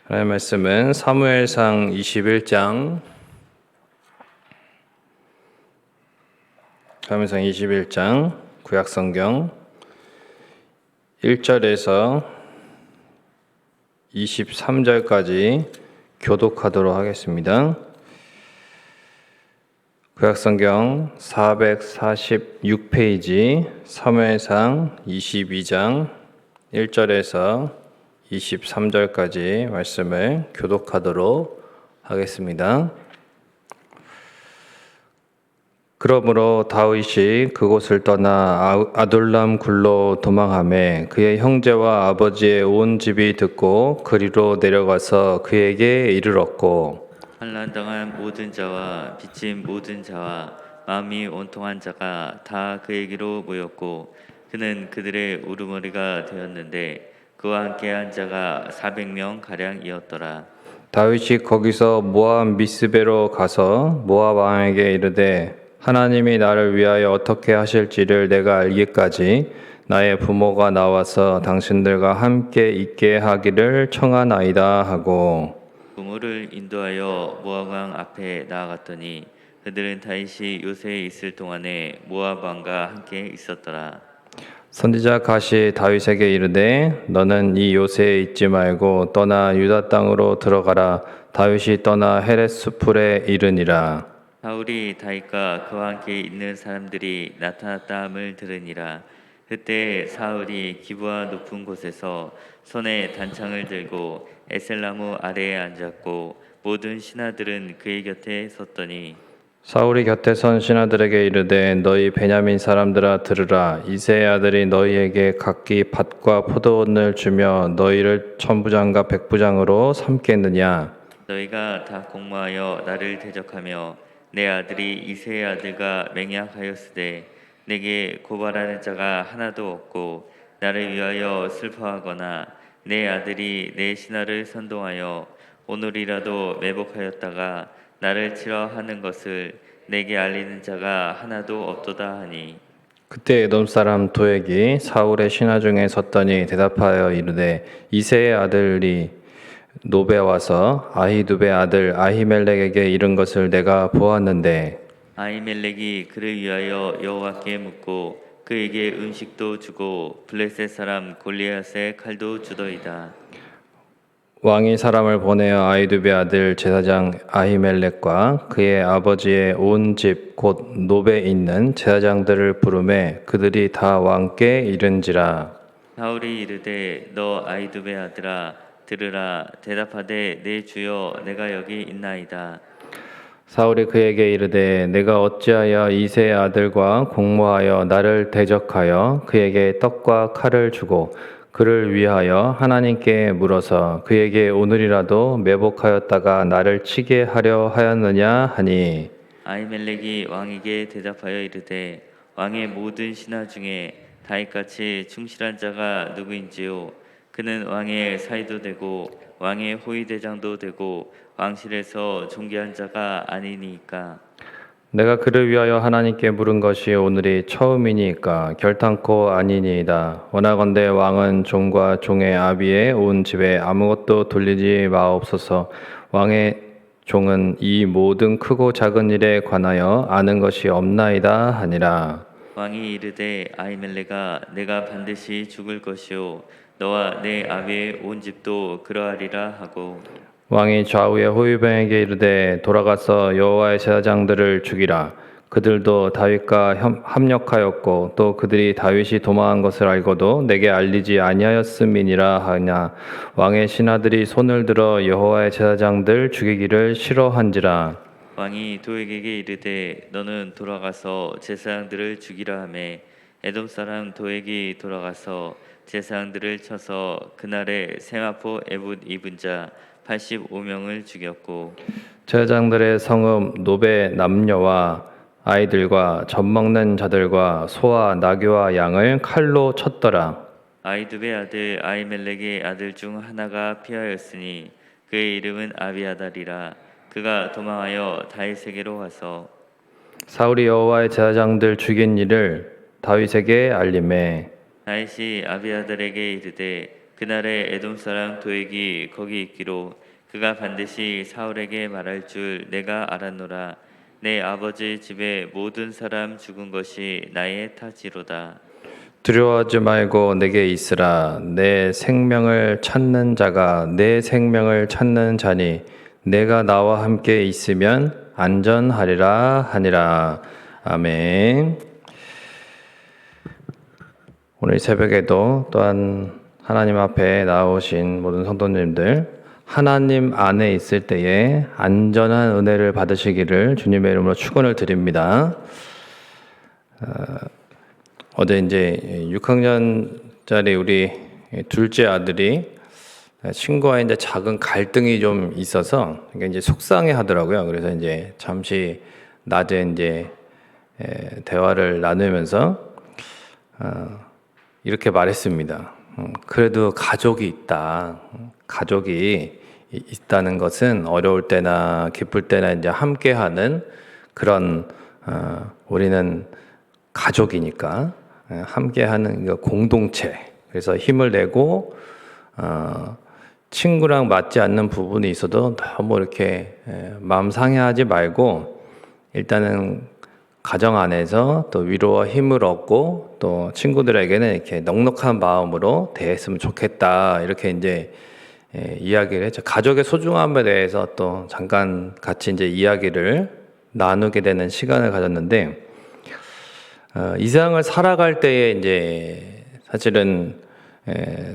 하나님의 말씀은 사무엘상 21장 구약성경 1절에서 23절까지 교독하도록 하겠습니다. 구약성경 446페이지 사무엘상 22장 1절에서 23절까지 말씀을 교독하도록 하겠습니다. 그러므로 다윗이 그곳을 떠나 아둘람 굴로 도망하매 그의 형제와 아버지의 온 집이 듣고 그리로 내려가서 그에게 이르렀고, 환난당한 모든 자와 빚진 모든 자와 마음이 온통한 자가 다 그에게로 모였고 그는 그들의 우두머리가 되었는데 그와 함께한 자가 400명 가량이었더라. 다윗이 거기서 모압 미스베로 가서 모압 왕에게 이르되, 하나님이 나를 위하여 어떻게 하실지를 내가 알기까지 나의 부모가 나와서 당신들과 함께 있게 하기를 청하나이다 하고, 부모를 인도하여 모압 왕 앞에 나아갔더니 그들은 다윗이 요새에 있을 동안에 모압 왕과 함께 있었더라. 선지자 갓이 다윗에게 이르되, 너는 이 요새에 있지 말고 떠나 유다 땅으로 들어가라. 다윗이 떠나 헤렛수풀에 이르니라. 사울이 다윗과 그와 함께 있는 사람들이 나타났다 함을 들으니라. 그때 사울이 기브아 높은 곳에서 손에 단창을 들고 에셀나무 아래에 앉았고 모든 신하들은 그의 곁에 섰더니 사울이 곁에 선 신하들에게 이르되, 너희 베냐민 사람들아 들으라. 이새의 아들이 너희에게 각기 밭과 포도원을 주며 너희를 천부장과 백부장으로 삼겠느냐? 너희가 다 공모하여 나를 대적하며 내 아들이 이새의 아들과 맹약하였으되 내게 고발하는 자가 하나도 없고 나를 위하여 슬퍼하거나 내 아들이 내 신하를 선동하여 오늘이라도 매복하였다가 나를 치러 하는 것을 내게 알리는 자가 하나도 없도다 하니. 그때 에돔 사람 도액이 사울의 신하 중에 섰더니 대답하여 이르되, 이새의 아들이 노베 와서 아히두베 아들 아히멜렉에게 이른 것을 내가 보았는데, 아히멜렉이 그를 위하여 여호와께 묻고 그에게 음식도 주고 블레셋 사람 골리앗의 칼도 주더이다. 왕이 사람을 보내어 아히두베 아들 제사장 아히멜렉과 그의 아버지의 온 집 곧 노베에 있는 제사장들을 부르매 그들이 다 왕께 이른지라. 사울이 이르되 너 아히두베 아들아 들으라. 대답하되 내 주여 내가 여기 있나이다. 사울이 그에게 이르되, 내가 어찌하여 이새의 아들과 공모하여 나를 대적하여 그에게 떡과 칼을 주고 그를 위하여 하나님께 물어서 그에게 오늘이라도 매복하였다가 나를 치게 하려 하였느냐 하니, 아히멜렉이 왕에게 대답하여 이르되 왕의 모든 신하 중에 다윗같이 충실한 자가 누구인지요. 그는 왕의 사이도 되고 왕의 호위대장도 되고 왕실에서 존귀한 자가 아니니까. 내가 그를 위하여 하나님께 물은 것이 오늘이 처음이니까 결탄코 아니니이다. 원하건대 왕은 종과 종의 아비의 온 집에 아무것도 돌리지 마옵소서. 왕의 종은 이 모든 크고 작은 일에 관하여 아는 것이 없나이다 하니라. 왕이 이르되 아히멜렉아 내가 반드시 죽을 것이요 너와 내 아비의 온 집도 그러하리라 하고 왕이 좌우의 호위병에게 이르되, 돌아가서 여호와의 제사장들을 죽이라. 그들도 다윗과 합력하였고 또 그들이 다윗이 도망한 것을 알고도 내게 알리지 아니하였음이니라 하냐. 왕의 신하들이 손을 들어 여호와의 제사장들 죽이기를 싫어한지라. 왕이 도액에게 이르되 너는 돌아가서 제사장들을 죽이라 하매 에돔 사람 도액이 돌아가서 제사장들을 쳐서 그날에 세마포 에봇 입은 자 85명을 죽였고 제사장들의 성읍 노베 남녀와 아이들과 젖먹는 자들과 소와 나귀와 양을 칼로 쳤더라. 아히두베 아들 아히멜렉의 아들 중 하나가 피하였으니 그의 이름은 아비아달이라. 그가 도망하여 다윗에게로 와서 사울이 여호와의 제사장들 죽인 일을 다윗에게 알림해. 다윗이 아비아달에게 이르되 그날에 에돔 사람 도액이 거기 있기로 그가 반드시 사울에게 말할 줄 내가 알았노라. 내 아버지 집의 모든 사람 죽은 것이 나의 탓이로다. 두려워하지 말고 내게 있으라. 내 생명을 찾는 자가 내 생명을 찾는 자니 내가 나와 함께 있으면 안전하리라 하니라. 아멘. 오늘 새벽에도 또한 하나님 앞에 나오신 모든 성도님들, 하나님 안에 있을 때에 안전한 은혜를 받으시기를 주님의 이름으로 축원을 드립니다. 어제 이제 6학년짜리 우리 둘째 아들이 친구와 이제 작은 갈등이 좀 있어서 이제 속상해 하더라고요. 그래서 이제 잠시 낮에 이제 대화를 나누면서 이렇게 말했습니다. 그래도 가족이 있다. 가족이 있다는 것은 어려울 때나 기쁠 때나 이제 함께하는 그런 우리는 가족이니까 함께하는 공동체. 그래서 힘을 내고 친구랑 맞지 않는 부분이 있어도 너무 이렇게 마음 상해하지 말고 일단은 가정 안에서 또 위로와 힘을 얻고 또 친구들에게는 이렇게 넉넉한 마음으로 대했으면 좋겠다. 이렇게 이제 이야기를 했죠. 가족의 소중함에 대해서 또 잠깐 같이 이제 이야기를 나누게 되는 시간을 가졌는데 이 세상을 살아갈 때에 이제 사실은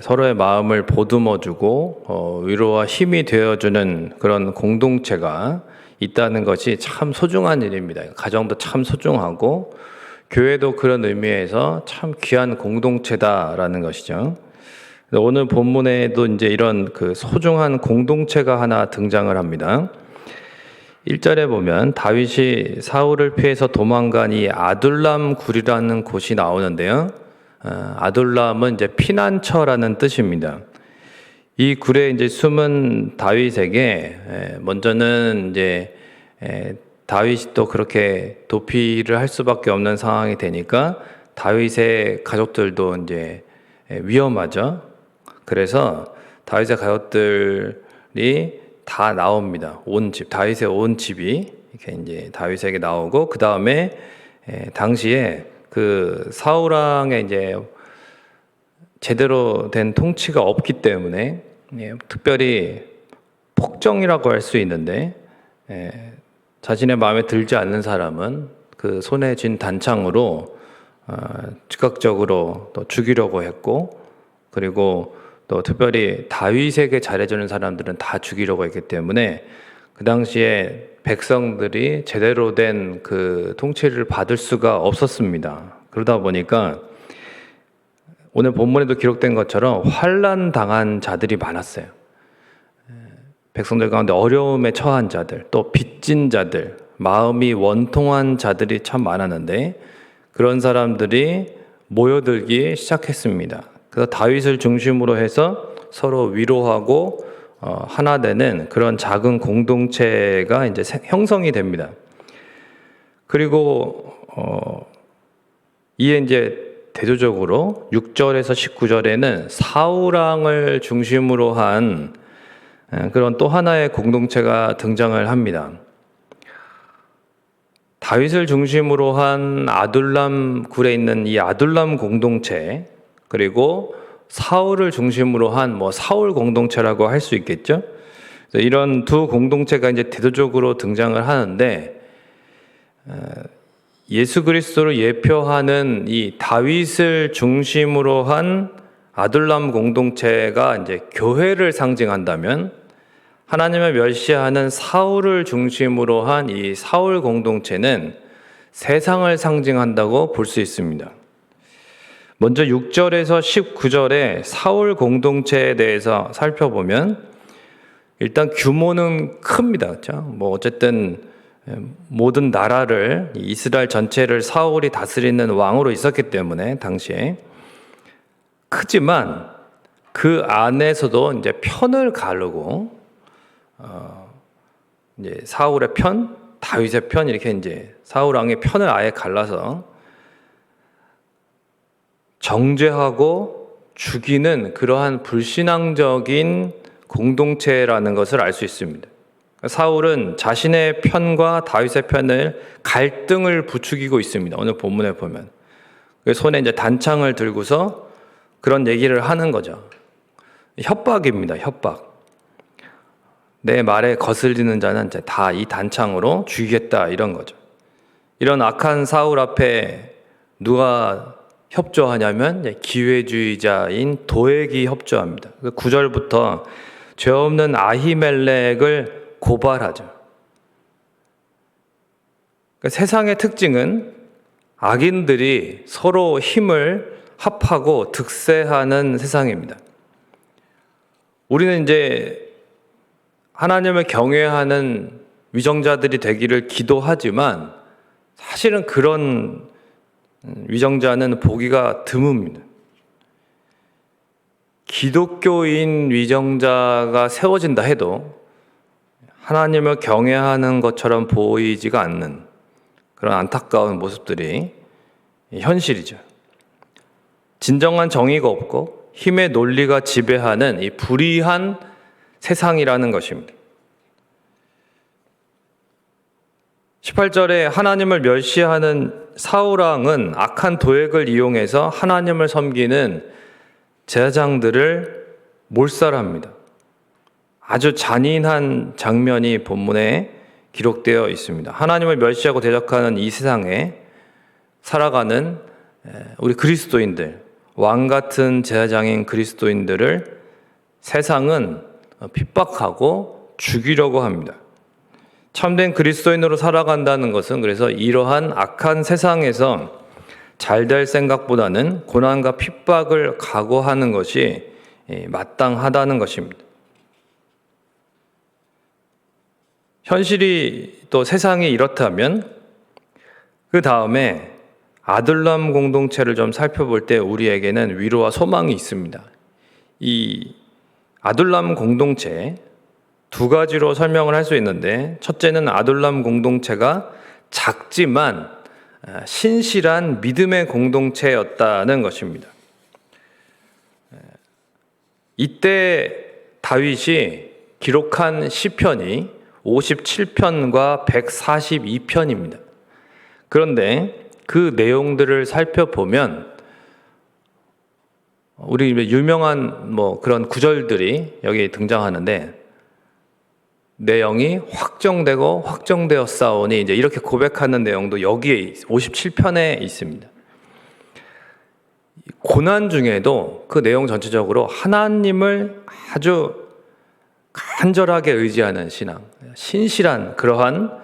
서로의 마음을 보듬어주고 위로와 힘이 되어주는 그런 공동체가 있다는 것이 참 소중한 일입니다. 가정도 참 소중하고 교회도 그런 의미에서 참 귀한 공동체다라는 것이죠. 오늘 본문에도 이제 이런 그 소중한 공동체가 하나 등장을 합니다. 1절에 보면 다윗이 사울을 피해서 도망간 이 아둘람 굴이라는 곳이 나오는데요. 아둘람은 이제 피난처라는 뜻입니다. 이 굴에 이제 숨은 다윗에게 먼저는 이제 다윗이 또 그렇게 도피를 할 수밖에 없는 상황이 되니까 다윗의 가족들도 이제 위험하죠. 그래서 다윗의 가족들이 다 나옵니다. 온 집, 다윗의 온 집이 이렇게 이제 다윗에게 나오고 그 다음에 당시에 그 사울 왕의 이제 제대로 된 통치가 없기 때문에 특별히 폭정이라고 할 수 있는데 자신의 마음에 들지 않는 사람은 그 손에 쥔 단창으로 즉각적으로 또 죽이려고 했고 그리고 또 특별히 다윗에게 잘해주는 사람들은 다 죽이려고 했기 때문에 그 당시에 백성들이 제대로 된 그 통치를 받을 수가 없었습니다. 그러다 보니까 오늘 본문에도 기록된 것처럼 환난 당한 자들이 많았어요. 백성들 가운데 어려움에 처한 자들, 또 빚진 자들, 마음이 원통한 자들이 참 많았는데 그런 사람들이 모여들기 시작했습니다. 그래서 다윗을 중심으로 해서 서로 위로하고 하나 되는 그런 작은 공동체가 이제 형성이 됩니다. 그리고 이에 이제 대조적으로 6절에서 19절에는 사울 왕을 중심으로 한 그런 또 하나의 공동체가 등장을 합니다. 다윗을 중심으로 한 아둘람 굴에 있는 이 아둘람 공동체 그리고 사울을 중심으로 한 사울 공동체라고 할 수 있겠죠. 이런 두 공동체가 이제 대조적으로 등장을 하는데 예수 그리스도를 예표하는 이 다윗을 중심으로 한 아둘람 공동체가 이제 교회를 상징한다면 하나님을 멸시하는 사울을 중심으로 한 이 사울 공동체는 세상을 상징한다고 볼 수 있습니다. 먼저 6절에서 19절에 사울 공동체에 대해서 살펴보면 일단 규모는 큽니다. 그렇죠? 어쨌든 모든 나라를 이스라엘 전체를 사울이 다스리는 왕으로 있었기 때문에 당시에 크지만 그 안에서도 이제 편을 가르고 이제 사울의 편, 다윗의 편 이렇게 이제 사울 왕의 편을 아예 갈라서 정죄하고 죽이는 그러한 불신앙적인 공동체라는 것을 알 수 있습니다. 사울은 자신의 편과 다윗의 편을 갈등을 부추기고 있습니다. 오늘 본문에 보면 손에 이제 단창을 들고서 그런 얘기를 하는 거죠. 협박입니다. 협박. 내 말에 거슬리는 자는 이제 다 이 단창으로 죽이겠다 이런 거죠. 이런 악한 사울 앞에 누가 협조하냐면 기회주의자인 도액이 협조합니다. 9절부터 죄 없는 아히멜렉을 고발하죠. 세상의 특징은 악인들이 서로 힘을 합하고 득세하는 세상입니다. 우리는 이제 하나님을 경외하는 위정자들이 되기를 기도하지만 사실은 그런 위정자는 보기가 드뭅니다. 기독교인 위정자가 세워진다 해도 하나님을 경외하는 것처럼 보이지가 않는 그런 안타까운 모습들이 현실이죠. 진정한 정의가 없고 힘의 논리가 지배하는 이 불의한 세상이라는 것입니다. 18절에 하나님을 멸시하는 사울왕은 악한 도액을 이용해서 하나님을 섬기는 제사장들을 몰살합니다. 아주 잔인한 장면이 본문에 기록되어 있습니다. 하나님을 멸시하고 대적하는 이 세상에 살아가는 우리 그리스도인들, 왕 같은 제사장인 그리스도인들을 세상은 핍박하고 죽이려고 합니다. 참된 그리스도인으로 살아간다는 것은 그래서 이러한 악한 세상에서 잘 될 생각보다는 고난과 핍박을 각오하는 것이 마땅하다는 것입니다. 현실이 또 세상이 이렇다면 그 다음에 아둘람 공동체를 좀 살펴볼 때 우리에게는 위로와 소망이 있습니다. 이 아둘람 공동체 두 가지로 설명을 할 수 있는데 첫째는 아둘람 공동체가 작지만 신실한 믿음의 공동체였다는 것입니다. 이때 다윗이 기록한 시편이 57편과 142편입니다. 그런데 그 내용들을 살펴보면 우리 유명한 그런 구절들이 여기 등장하는데 내용이 확정되었사오니 이제 이렇게 고백하는 내용도 여기에 57편에 있습니다. 고난 중에도 그 내용 전체적으로 하나님을 아주 간절하게 의지하는 신앙, 신실한 그러한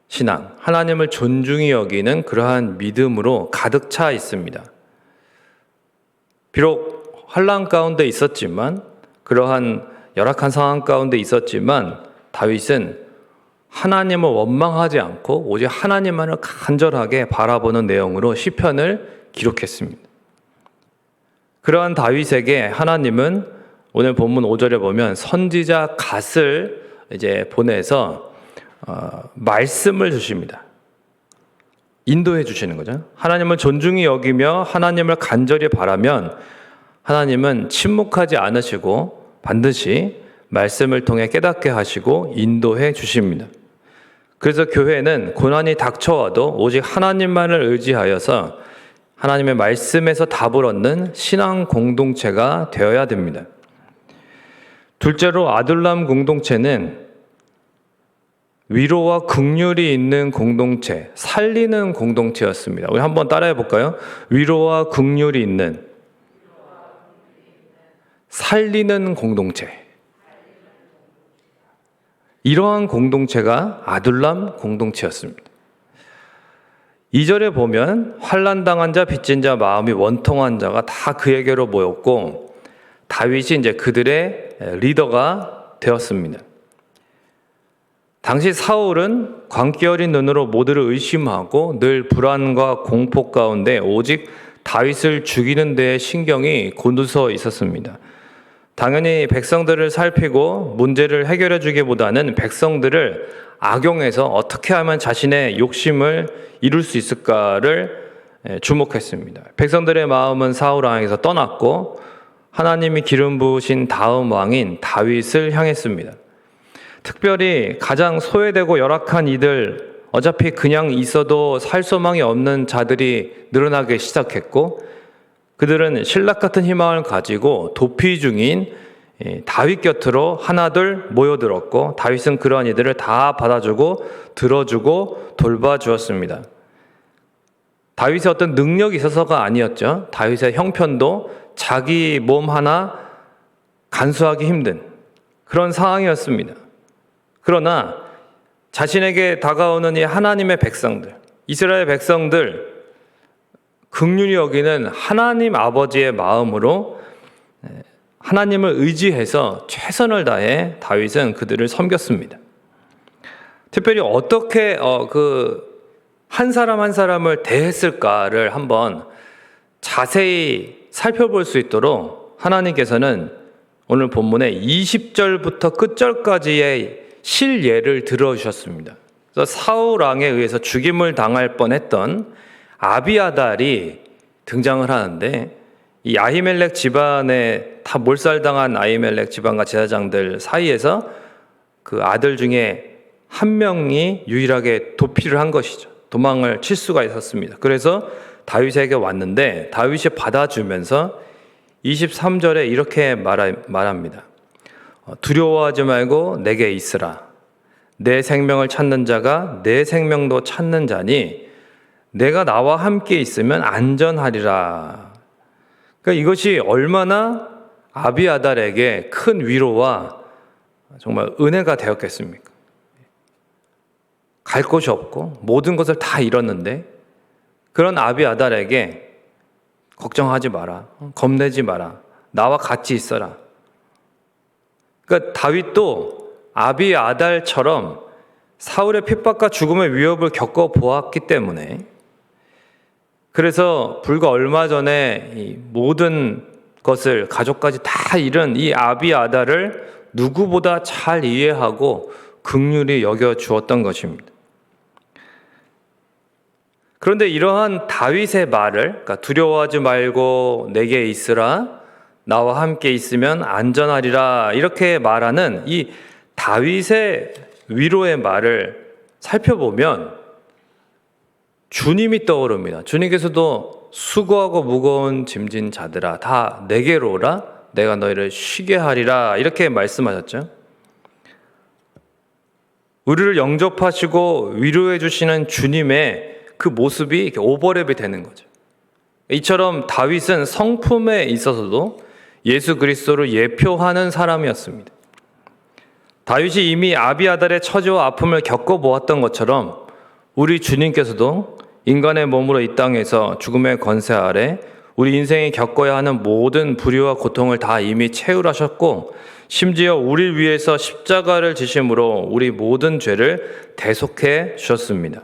신앙, 하나님을 존중히 여기는 그러한 믿음으로 가득 차 있습니다. 비록 환난 가운데 있었지만 그러한 열악한 상황 가운데 있었지만 다윗은 하나님을 원망하지 않고 오직 하나님만을 간절하게 바라보는 내용으로 시편을 기록했습니다. 그러한 다윗에게 하나님은 오늘 본문 5절에 보면 선지자 갓을 이제 보내서 말씀을 주십니다. 인도해 주시는 거죠. 하나님을 존중히 여기며 하나님을 간절히 바라면 하나님은 침묵하지 않으시고 반드시 말씀을 통해 깨닫게 하시고 인도해 주십니다. 그래서 교회는 고난이 닥쳐와도 오직 하나님만을 의지하여서 하나님의 말씀에서 답을 얻는 신앙 공동체가 되어야 됩니다. 둘째로 아둘람 공동체는 위로와 긍휼이 있는 공동체, 살리는 공동체였습니다. 우리 한번 따라해 볼까요? 위로와 긍휼이 있는 살리는 공동체. 이러한 공동체가 아둘람 공동체였습니다. 2절에 보면 환난당한 자, 빚진 자, 마음이 원통한 자가 다 그에게로 모였고 다윗이 이제 그들의 리더가 되었습니다. 당시 사울은 광기 어린 눈으로 모두를 의심하고 늘 불안과 공포 가운데 오직 다윗을 죽이는 데에 신경이 곤두서 있었습니다. 당연히 백성들을 살피고 문제를 해결해 주기보다는 백성들을 악용해서 어떻게 하면 자신의 욕심을 이룰 수 있을까를 주목했습니다. 백성들의 마음은 사울 왕에게서 떠났고 하나님이 기름 부으신 다음 왕인 다윗을 향했습니다. 특별히 가장 소외되고 열악한 이들, 어차피 그냥 있어도 살 소망이 없는 자들이 늘어나기 시작했고, 그들은 신락 같은 희망을 가지고 도피 중인 다윗 곁으로 하나둘 모여들었고, 다윗은 그러한 이들을 다 받아주고 들어주고 돌봐주었습니다. 다윗의 어떤 능력이 있어서가 아니었죠. 다윗의 형편도 자기 몸 하나 간수하기 힘든 그런 상황이었습니다. 그러나 자신에게 다가오는 이 하나님의 백성들, 이스라엘 백성들, 긍휼히 여기는 하나님 아버지의 마음으로 하나님을 의지해서 최선을 다해 다윗은 그들을 섬겼습니다. 특별히 어떻게 한 사람 한 사람을 대했을까를 한번 자세히 살펴볼 수 있도록 하나님께서는 오늘 본문의 20절부터 끝절까지의 실예를 들어주셨습니다. 그래서 사울 왕에 의해서 죽임을 당할 뻔했던 아비아달이 등장을 하는데, 이 아히멜렉 집안에 다 몰살당한 아히멜렉 집안과 제사장들 사이에서 그 아들 중에 한 명이 유일하게 도피를 한 것이죠. 도망을 칠 수가 있었습니다. 그래서 다윗에게 왔는데 다윗이 받아주면서 23절에 이렇게 말합니다. 두려워하지 말고 내게 있으라. 내 생명을 찾는 자가 내 생명도 찾는 자니 내가 나와 함께 있으면 안전하리라. 그러니까 이것이 얼마나 아비아달에게 큰 위로와 정말 은혜가 되었겠습니까? 갈 곳이 없고 모든 것을 다 잃었는데 그런 아비아달에게 걱정하지 마라, 겁내지 마라, 나와 같이 있어라. 그러니까 다윗도 아비아달처럼 사울의 핍박과 죽음의 위협을 겪어보았기 때문에, 그래서 불과 얼마 전에 이 모든 것을 가족까지 다 잃은 이 아비아달을 누구보다 잘 이해하고 긍휼히 여겨주었던 것입니다. 그런데 이러한 다윗의 말을, 그러니까 두려워하지 말고 내게 있으라, 나와 함께 있으면 안전하리라, 이렇게 말하는 이 다윗의 위로의 말을 살펴보면 주님이 떠오릅니다. 주님께서도 수고하고 무거운 짐진 자들아 다 내게로 오라, 내가 너희를 쉬게 하리라, 이렇게 말씀하셨죠. 우리를 영접하시고 위로해 주시는 주님의 그 모습이 이렇게 오버랩이 되는 거죠. 이처럼 다윗은 성품에 있어서도 예수 그리스도를 예표하는 사람이었습니다. 다윗이 이미 아비아달의 처지와 아픔을 겪어보았던 것처럼 우리 주님께서도 인간의 몸으로 이 땅에서 죽음의 권세 아래 우리 인생이 겪어야 하는 모든 불의와 고통을 다 이미 채울하셨고, 심지어 우리를 위해서 십자가를 지심으로 우리 모든 죄를 대속해 주셨습니다.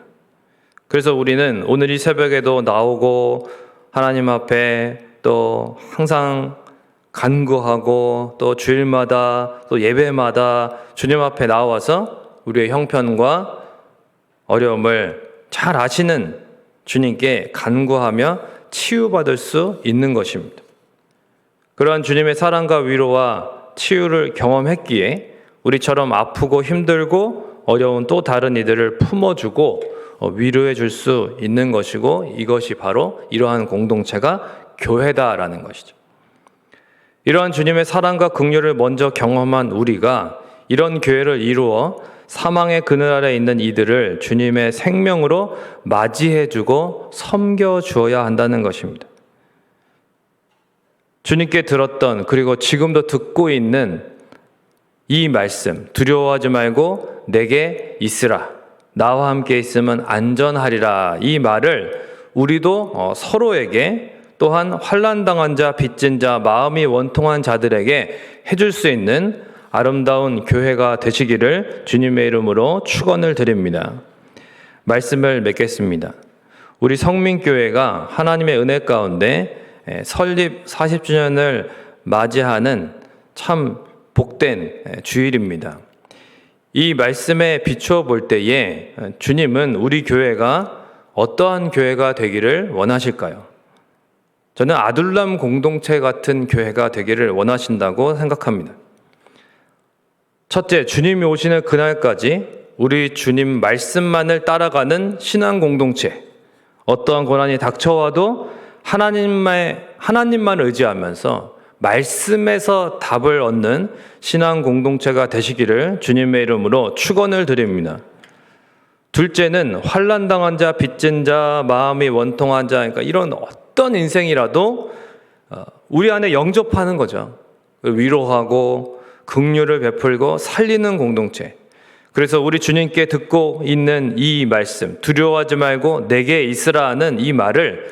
그래서 우리는 오늘 이 새벽에도 나오고 하나님 앞에 또 항상 간구하고 또 주일마다 또 예배마다 주님 앞에 나와서 우리의 형편과 어려움을 잘 아시는 주님께 간구하며 치유받을 수 있는 것입니다. 그러한 주님의 사랑과 위로와 치유를 경험했기에 우리처럼 아프고 힘들고 어려운 또 다른 이들을 품어주고 위로해 줄 수 있는 것이고, 이것이 바로 이러한 공동체가 교회다라는 것이죠. 이러한 주님의 사랑과 긍휼을 먼저 경험한 우리가 이런 교회를 이루어 사망의 그늘 아래 있는 이들을 주님의 생명으로 맞이해주고 섬겨주어야 한다는 것입니다. 주님께 들었던, 그리고 지금도 듣고 있는 이 말씀, 두려워하지 말고 내게 있으라, 나와 함께 있으면 안전하리라, 이 말을 우리도 서로에게, 또한 환난당한 자, 빚진 자, 마음이 원통한 자들에게 해줄 수 있는 아름다운 교회가 되시기를 주님의 이름으로 축원을 드립니다. 말씀을 맺겠습니다. 우리 성민교회가 하나님의 은혜 가운데 설립 40주년을 맞이하는 참 복된 주일입니다. 이 말씀에 비추어 볼 때에 주님은 우리 교회가 어떠한 교회가 되기를 원하실까요? 저는 아둘람 공동체 같은 교회가 되기를 원하신다고 생각합니다. 첫째, 주님이 오시는 그날까지 우리 주님 말씀만을 따라가는 신앙 공동체, 어떠한 고난이 닥쳐와도 하나님만 의지하면서 말씀에서 답을 얻는 신앙 공동체가 되시기를 주님의 이름으로 축원을 드립니다. 둘째는 환난당한 자, 빚진 자, 마음이 원통한 자, 그러니까 이런 어떤 인생이라도 우리 안에 영접하는 거죠. 위로하고 긍휼을 베풀고 살리는 공동체. 그래서 우리 주님께 듣고 있는 이 말씀, 두려워하지 말고 내게 있으라 하는 이 말을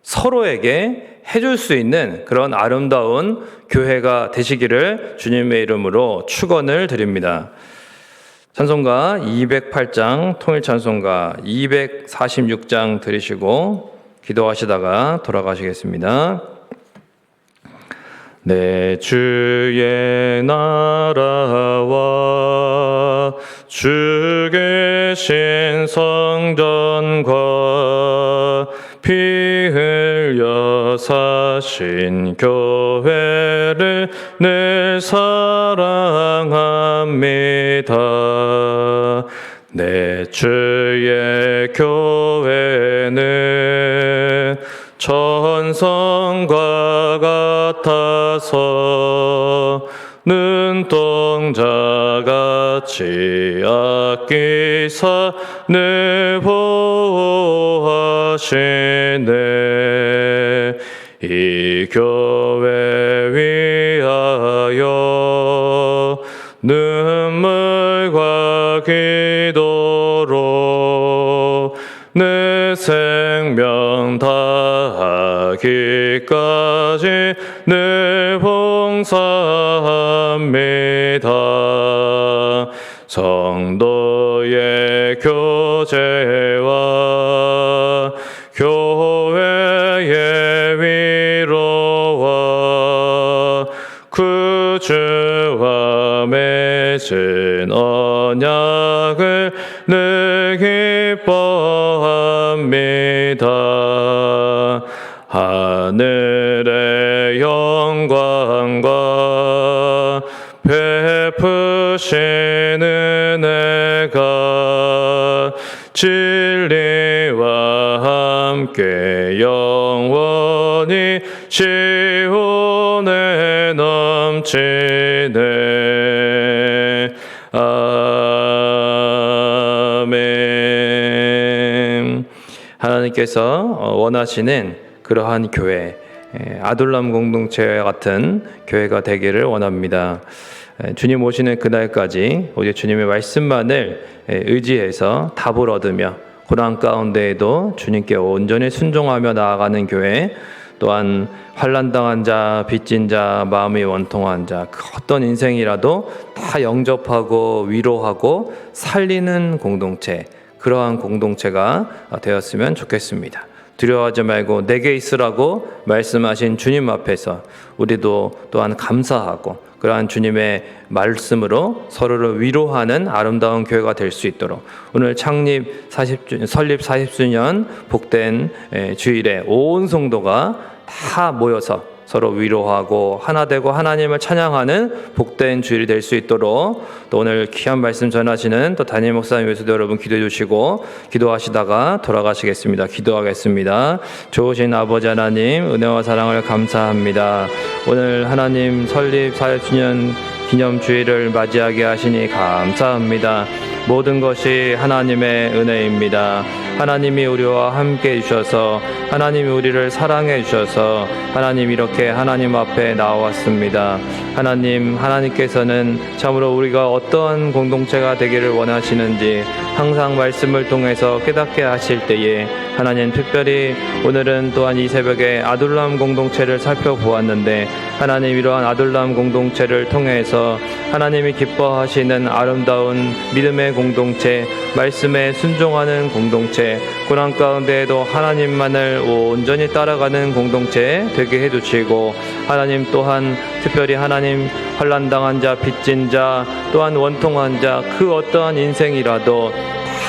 서로에게 해줄 수 있는 그런 아름다운 교회가 되시기를 주님의 이름으로 축원을 드립니다. 찬송가 208장, 통일찬송가 246장 들으시고 기도하시다가 돌아가시겠습니다. 내 주의 나라와 주 계신 성전과 피 흘려 사신 교회를 늘 사랑합니다. 내 주의 교회는 천성과 같아서 눈동자같이 아끼사 늘 보호하시네. 이 교회 위하여 눈물과 기도로 내 생명 다하기까지 늘 봉사합니다. 성도의 교제와 교회의 위로와 구주와 맺은 언약을 늘 기뻐합니다. 하늘의 영광과 베푸신 은혜가 진리와 함께 영원히 시온에 넘치네. 아멘. 하나님께서 원하시는 그러한 교회, 아둘람 공동체와 같은 교회가 되기를 원합니다. 주님 오시는 그날까지 우리 주님의 말씀만을 의지해서 답을 얻으며 고난 가운데에도 주님께 온전히 순종하며 나아가는 교회, 또한 환난당한 자, 빚진 자, 마음이 원통한 자, 그 어떤 인생이라도 다 영접하고 위로하고 살리는 공동체, 그러한 공동체가 되었으면 좋겠습니다. 두려워하지 말고 내게 있으라고 말씀하신 주님 앞에서 우리도 또한 감사하고 그러한 주님의 말씀으로 서로를 위로하는 아름다운 교회가 될 수 있도록 오늘 설립 40주년 복된 주일에 온 성도가 다 모여서 서로 위로하고 하나 되고 하나님을 찬양하는 복된 주일이 될 수 있도록 또 오늘 귀한 말씀 전하시는 또 담임 목사님 외수도 여러분 기도해 주시고 기도하시다가 돌아가시겠습니다. 기도하겠습니다. 좋으신 아버지 하나님, 은혜와 사랑을 감사합니다. 오늘 하나님 설립 40주년 기념 주일을 맞이하게 하시니 감사합니다. 모든 것이 하나님의 은혜입니다. 하나님이 우리와 함께 해주셔서 하나님이 우리를 사랑해 주셔서 하나님 이렇게 하나님 앞에 나왔습니다. 하나님께서는 참으로 우리가 어떠한 공동체가 되기를 원하시는지 항상 말씀을 통해서 깨닫게 하실 때에 하나님 특별히 오늘은 또한 이 새벽에 아둘람 공동체를 살펴보았는데 하나님 이러한 아둘람 공동체를 통해서 하나님이 기뻐하시는 아름다운 믿음의 공동체, 말씀에 순종하는 공동체, 고난 가운데에도 하나님만을 온전히 따라가는 공동체 되게 해주시고 하나님 또한 특별히 하나님 환난당한 자, 빚진 자, 또한 원통한 자, 그 어떠한 인생이라도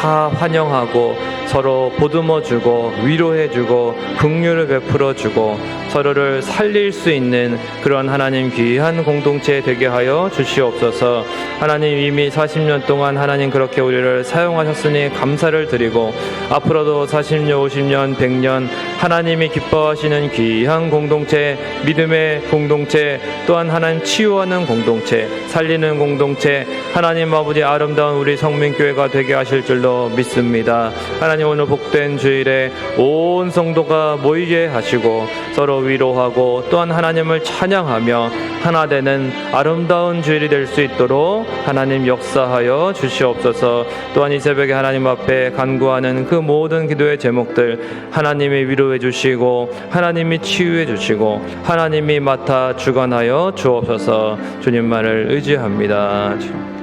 다 환영하고 서로 보듬어주고 위로해주고 긍휼을 베풀어주고 서로를 살릴 수 있는 그런 하나님 귀한 공동체 되게 하여 주시옵소서. 하나님 이미 40년 동안 하나님 그렇게 우리를 사용하셨으니 감사를 드리고 앞으로도 40년, 50년, 100년 하나님이 기뻐하시는 귀한 공동체, 믿음의 공동체, 또한 하나님 치유하는 공동체, 살리는 공동체, 하나님 아버지 아름다운 우리 성민교회가 되게 하실 줄로 믿습니다. 하나님 오늘 복된 주일에 온 성도가 모이게 하시고 서로 위로하고 또한 하나님을 찬양하며 하나 되는 아름다운 주일이 될 수 있도록 하나님 역사하여 주시옵소서. 또한 이 새벽에 하나님 앞에 간구하는 그 모든 기도의 제목들 하나님이 위로해 주시고 하나님이 치유해 주시고 하나님이 맡아 주관하여 주옵소서. 주님만을 의지합니다.